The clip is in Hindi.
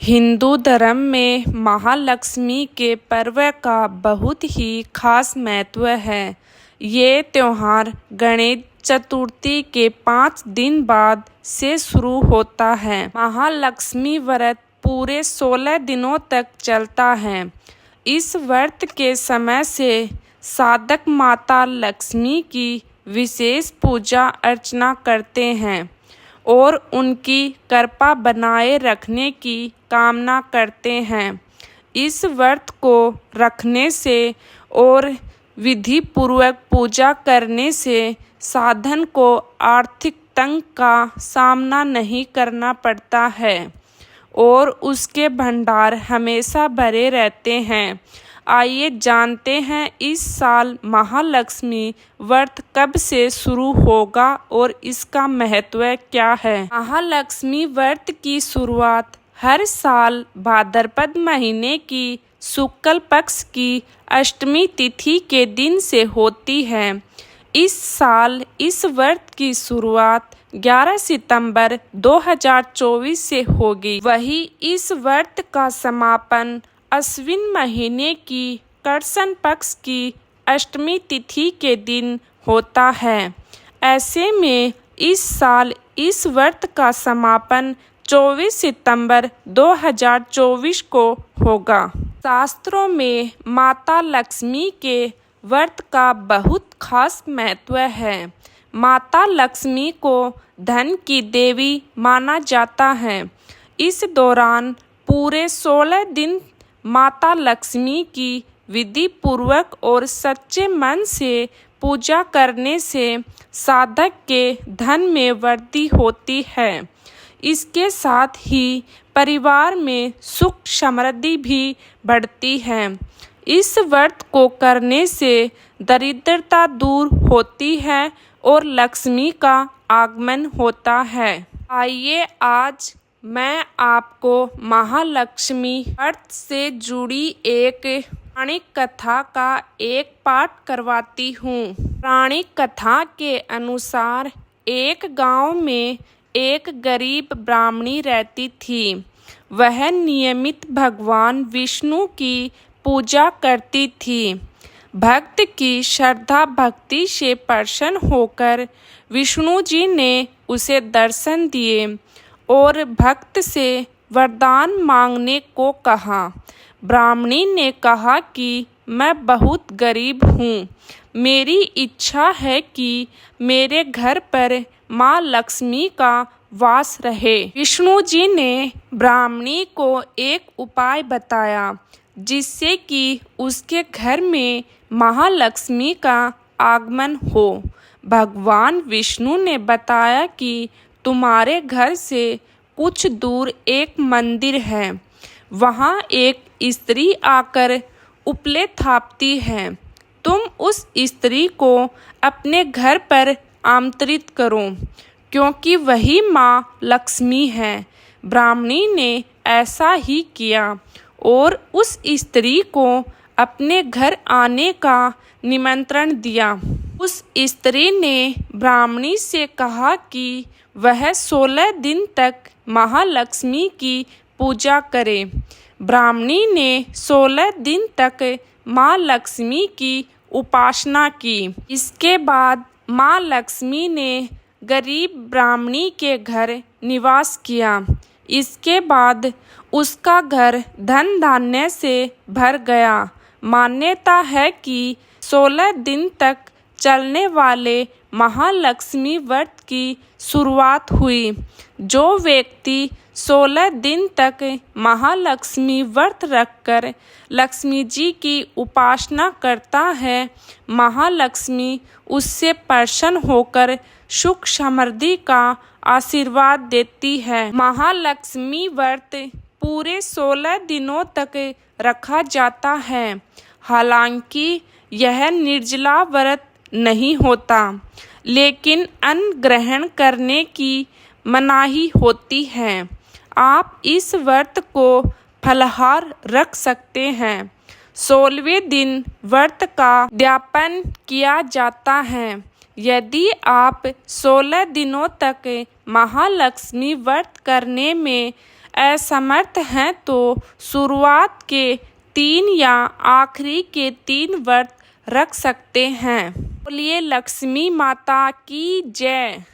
हिंदू धर्म में महालक्ष्मी के पर्व का बहुत ही खास महत्व है। ये त्योहार गणेश चतुर्थी के 5 दिन बाद से शुरू होता है। महालक्ष्मी व्रत पूरे 16 दिनों तक चलता है। इस व्रत के समय से साधक माता लक्ष्मी की विशेष पूजा अर्चना करते हैं और उनकी कृपा बनाए रखने की कामना करते हैं। इस व्रत को रखने से और विधि पूर्वक पूजा करने से साधन को आर्थिक तंग का सामना नहीं करना पड़ता है और उसके भंडार हमेशा भरे रहते हैं। आइए जानते हैं इस साल महालक्ष्मी व्रत कब से शुरू होगा और इसका महत्व क्या है। महालक्ष्मी व्रत की शुरुआत हर साल भाद्रपद महीने की शुक्ल पक्ष की अष्टमी तिथि के दिन से होती है। इस साल इस व्रत की शुरुआत 11 सितंबर 2024 से होगी। वही इस व्रत का समापन अश्विन महीने की कृष्ण पक्ष की अष्टमी तिथि के दिन होता है। ऐसे में इस साल इस व्रत का समापन 24 सितंबर 2024 को होगा। शास्त्रों में माता लक्ष्मी के व्रत का बहुत खास महत्व है। माता लक्ष्मी को धन की देवी माना जाता है। इस दौरान पूरे 16 दिन माता लक्ष्मी की विधि पूर्वक और सच्चे मन से पूजा करने से साधक के धन में वृद्धि होती है। इसके साथ ही परिवार में सुख समृद्धि भी बढ़ती है। इस व्रत को करने से दरिद्रता दूर होती है और लक्ष्मी का आगमन होता है। आइए आज मैं आपको महालक्ष्मी व्रत से जुड़ी एक पौराणिक कथा का एक पाठ करवाती हूँ। पौराणिक कथा के अनुसार एक गांव में एक गरीब ब्राह्मणी रहती थी। वह नियमित भगवान विष्णु की पूजा करती थी। भक्त की श्रद्धा भक्ति से प्रसन्न होकर विष्णु जी ने उसे दर्शन दिए और भक्त से वरदान मांगने को कहा। ब्राह्मणी ने कहा कि मैं बहुत गरीब हूँ। मेरी इच्छा है कि मेरे घर पर माँ लक्ष्मी का वास रहे। विष्णु जी ने ब्राह्मणी को एक उपाय बताया जिससे कि उसके घर में महालक्ष्मी का आगमन हो। भगवान विष्णु ने बताया कि तुम्हारे घर से कुछ दूर एक मंदिर है। वहाँ एक स्त्री आकर उपले थापती है। तुम उस स्त्री को अपने घर पर आमंत्रित करो क्योंकि वही माँ लक्ष्मी है। ब्राह्मणी ने ऐसा ही किया और उस स्त्री को अपने घर आने का निमंत्रण दिया। उस स्त्री ने ब्राह्मणी से कहा कि वह 16 दिन तक महालक्ष्मी की पूजा करे। ब्राह्मणी ने 16 दिन तक माँ लक्ष्मी की उपासना की। इसके बाद माँ लक्ष्मी ने गरीब ब्राह्मणी के घर निवास किया। इसके बाद उसका घर धन धान्य से भर गया। मान्यता है कि 16 दिन तक चलने वाले महालक्ष्मी व्रत की शुरुआत हुई। जो व्यक्ति 16 दिन तक महालक्ष्मी व्रत रखकर लक्ष्मी जी की उपासना करता है, महालक्ष्मी उससे प्रसन्न होकर सुख समृद्धि का आशीर्वाद देती है। महालक्ष्मी व्रत पूरे 16 दिनों तक रखा जाता है। हालांकि यह निर्जला व्रत नहीं होता, लेकिन अन्न ग्रहण करने की मनाही होती है। आप इस व्रत को फलाहार रख सकते हैं। 16वें दिन व्रत का उद्यापन किया जाता है। यदि आप 16 दिनों तक महालक्ष्मी व्रत करने में असमर्थ हैं तो शुरुआत के 3 या आखिरी के 3 व्रत रख सकते हैं। बोलिए लक्ष्मी माता की जय।